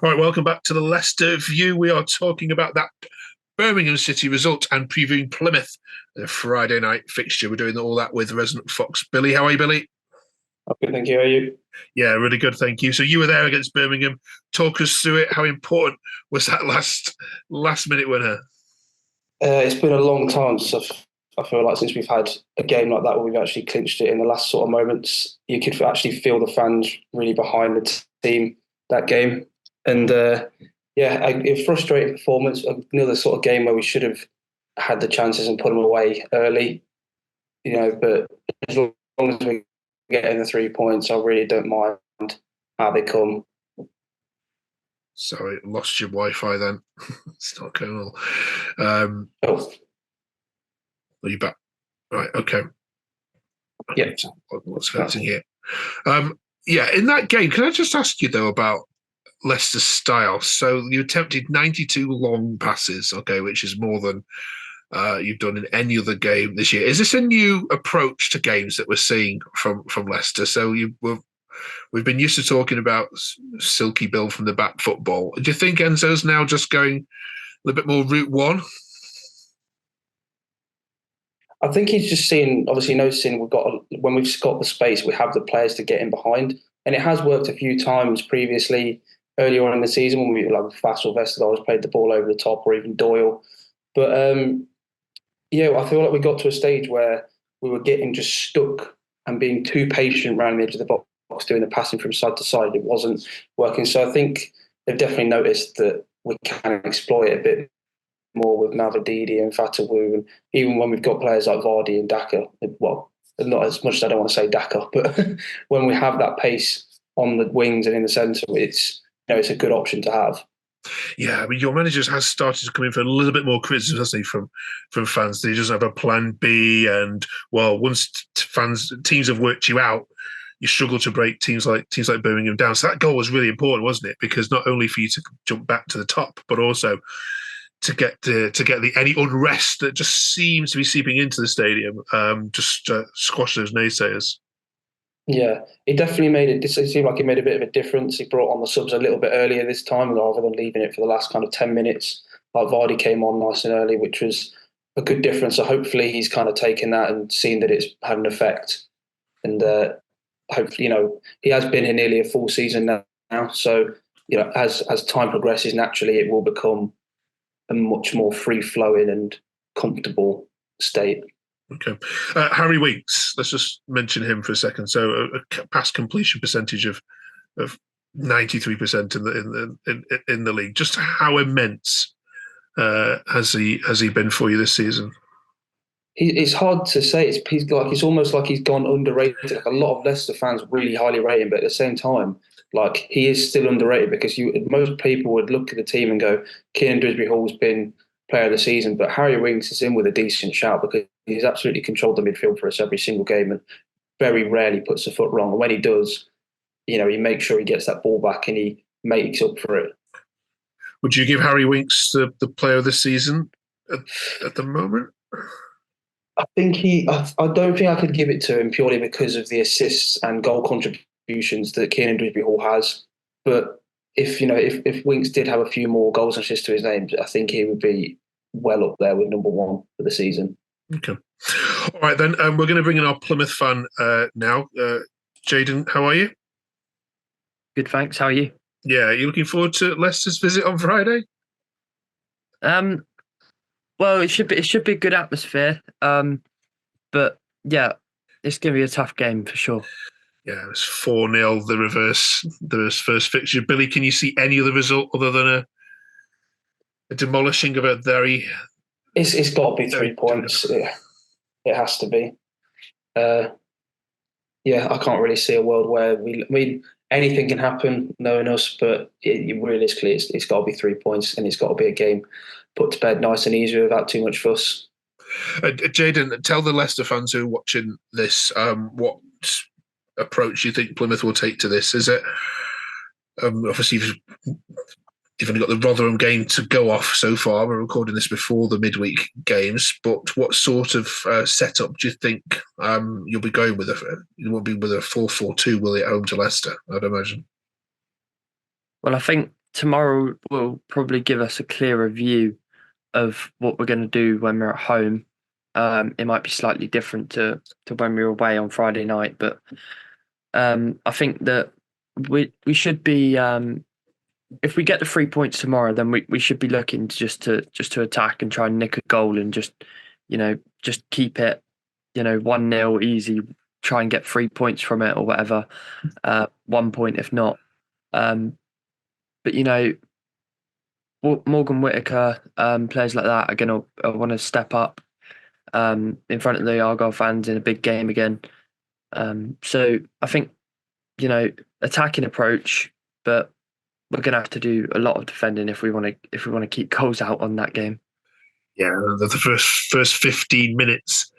Right, welcome back to the Leicester View. We are talking about that Birmingham City result and previewing Plymouth, the Friday night fixture. We're doing all that with resident Fox Billy. How are you, Billy? Okay, thank you. How are you? Yeah, really good, thank you. So you were there against Birmingham. Talk us through it. How important was that last minute winner? It's been a long time I feel like since we've had a game like that where we've actually clinched it in the last sort of moments. You could actually feel the fans really behind the team that game, and a frustrating performance. Another sort of game where we should have had the chances and put them away early, But as long as we get in the 3 points, I really don't mind how they come. Sorry, lost your Wi-Fi then. It's not going well. Oh, Are you back? Right, okay. yeah, What's happening here? Yeah, in that game, can I just ask you though about Leicester's style? So you attempted 92 long passes, okay, which is more than you've done in any other game this year. Is this a new approach to games that we're seeing from Leicester? So we've been used to talking about silky build from the back football. Do you think Enzo's now just going a little bit more route one? I think he's just seeing, obviously noticing when we've got the space, we have the players to get in behind, and it has worked a few times previously. Earlier on in the season, when we like Fassel Vestergaard played the ball over the top, or even Doyle. But yeah, I feel like we got to a stage where we were getting just stuck and being too patient around the edge of the box, doing the passing from side to side. It wasn't working. So I think they've definitely noticed that we can exploit it a bit more with Mavididi and Fatawu, and even when we've got players like Vardy and Daka. Well, not as much as I don't want to say Daka, but when we have that pace on the wings and in the centre, it's a good option to have. Yeah, I mean, your manager has started to come in for a little bit more criticism, hasn't he, from fans? That he doesn't have a plan B, and well, once teams have worked you out, you struggle to break teams like Birmingham down. So that goal was really important, wasn't it? Because not only for you to jump back to the top, but also to get the any unrest that just seems to be seeping into the stadium, just squash those naysayers. Yeah, he definitely made it. It seemed like he made a bit of a difference. He brought on the subs a little bit earlier this time rather than leaving it for the last kind of 10 minutes. Like Vardy came on nice and early, which was a good difference. So hopefully he's kind of taken that and seen that it's had an effect. And hopefully, he has been here nearly a full season now. So as time progresses, naturally it will become a much more free flowing and comfortable state. Okay. Harry Winks, let's just mention him for a second. So a pass completion percentage of 93% in the league. Just how immense has he been for you this season? It's hard to say. It's almost like he's gone underrated. Like a lot of Leicester fans really highly rate him, but at the same time, like he is still underrated because most people would look at the team and go, Kieran Dewsbury Hall's been player of the season, but Harry Winks is in with a decent shout because he's absolutely controlled the midfield for us every single game and very rarely puts a foot wrong. And when he does, he makes sure he gets that ball back and he makes up for it. Would you give Harry Winks the player of the season at, at the moment? I don't think I could give it to him purely because of the assists and goal contributions that Kieran Dewsbury Hall has. But if Winks did have a few more goals and assists to his name, I think he would be well up there with number one for the season. Okay. All right, then. We're going to bring in our Plymouth fan now. Jaden, how are you? Good, thanks. How are you? Yeah, are you looking forward to Leicester's visit on Friday? Um, well, it should be a good atmosphere. But yeah, it's gonna be a tough game for sure. Yeah, it's 4-0, the first fixture. Billy, can you see any other result other than a demolishing of a very, It's got to be very 3 points. It has to be. Uh, yeah, I can't really see a world where I mean, anything can happen, knowing us, but realistically, it's got to be 3 points and it's got to be a game put to bed nice and easy without too much fuss. Jaden, tell the Leicester fans who are watching this what approach you think Plymouth will take to this. Is it obviously you've only got the Rotherham game to go off so far. We're recording this before the midweek games, but what sort of setup do you think you'll be going with? You will be with a 4-4-2, will it, at home to Leicester? I'd imagine. Well, I think tomorrow will probably give us a clearer view of what we're going to do when we're at home. It might be slightly different to when we were away on Friday night, but I think that we should be. If we get the 3 points tomorrow, then we should be looking to attack and try and nick a goal and just keep it 1-0 easy. Try and get 3 points from it or whatever. 1 point if not. But Morgan Whittaker, players like that are going to want to step up in front of the Argyle fans in a big game again. So I think, attacking approach, but we're going to have to do a lot of defending if we want to keep goals out on that game. Yeah, the first 15 minutes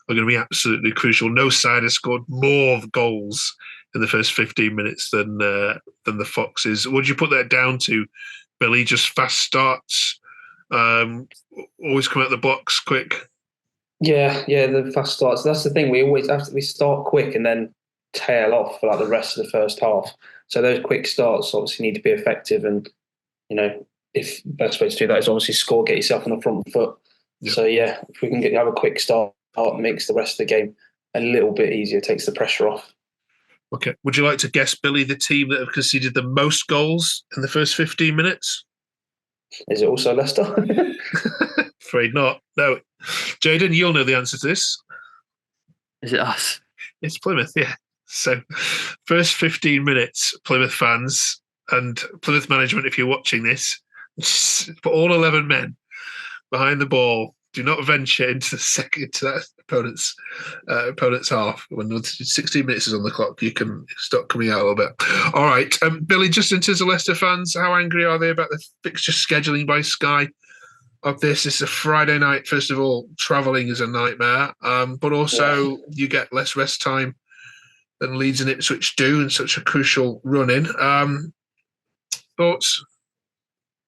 are going to be absolutely crucial. No side has scored more goals in the first 15 minutes than the Foxes. What do you put that down to, Billy? Just fast starts, always come out the box quick. Yeah, the fast starts. That's the thing. We start quick and then tail off for like the rest of the first half. So those quick starts obviously need to be effective, and if the best way to do that is obviously score, get yourself on the front foot. Yep. So yeah, if we can have a quick start, makes the rest of the game a little bit easier, takes the pressure off. Okay. Would you like to guess, Billy, the team that have conceded the most goals in the first 15 minutes? Is it also Leicester? Afraid not. No. Jayden, you'll know the answer to this. Is it us? It's Plymouth, yeah. So, first 15 minutes, Plymouth fans and Plymouth management, if you're watching this, put all 11 men behind the ball. Do not venture into that opponent's half. When 16 minutes is on the clock, you can start coming out a little bit. All right, Billy, just in terms of Leicester fans, how angry are they about the fixture scheduling by Sky of this? It's a Friday night. First of all, travelling is a nightmare, but also you get less rest time than Leeds and Ipswich do in such a crucial run-in. Thoughts?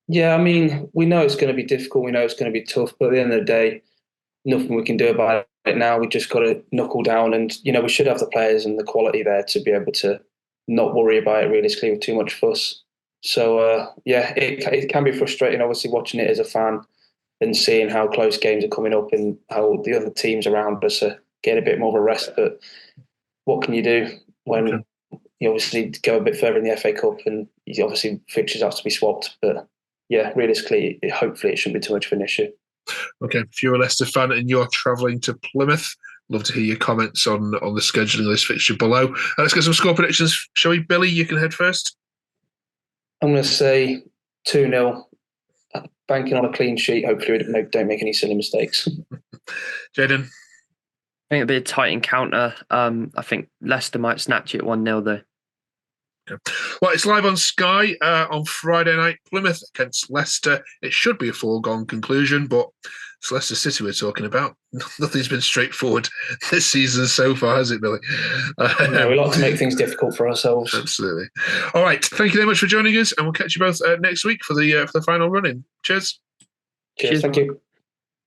Yeah, I mean, we know it's going to be difficult. We know it's going to be tough. But at the end of the day, nothing we can do about it now. We just got to knuckle down, and we should have the players and the quality there to be able to not worry about it realistically with too much fuss. So it can be frustrating, obviously, watching it as a fan and seeing how close games are coming up and how the other teams around us are getting a bit more of a rest. But what can you do when you obviously go a bit further in the FA Cup and obviously fixtures have to be swapped? But yeah, realistically, hopefully it shouldn't be too much of an issue. Okay, if you're a Leicester fan and you're travelling to Plymouth, love to hear your comments on the scheduling of this fixture below. Let's get some score predictions, shall we? Billy, you can head first. I'm going to say 2-0, banking on a clean sheet. Hopefully we don't make any silly mistakes. Jayden? I think it'll be a tight encounter. I think Leicester might snatch it 1-0 though. Okay. Well, it's live on Sky on Friday night. Plymouth against Leicester. It should be a foregone conclusion, but it's Leicester City we're talking about. Nothing's been straightforward this season so far, has it, Billy? No, we like to make things difficult for ourselves. Absolutely. All right. Thank you very much for joining us, and we'll catch you both next week for the final run-in. Cheers. Cheers. Thank you.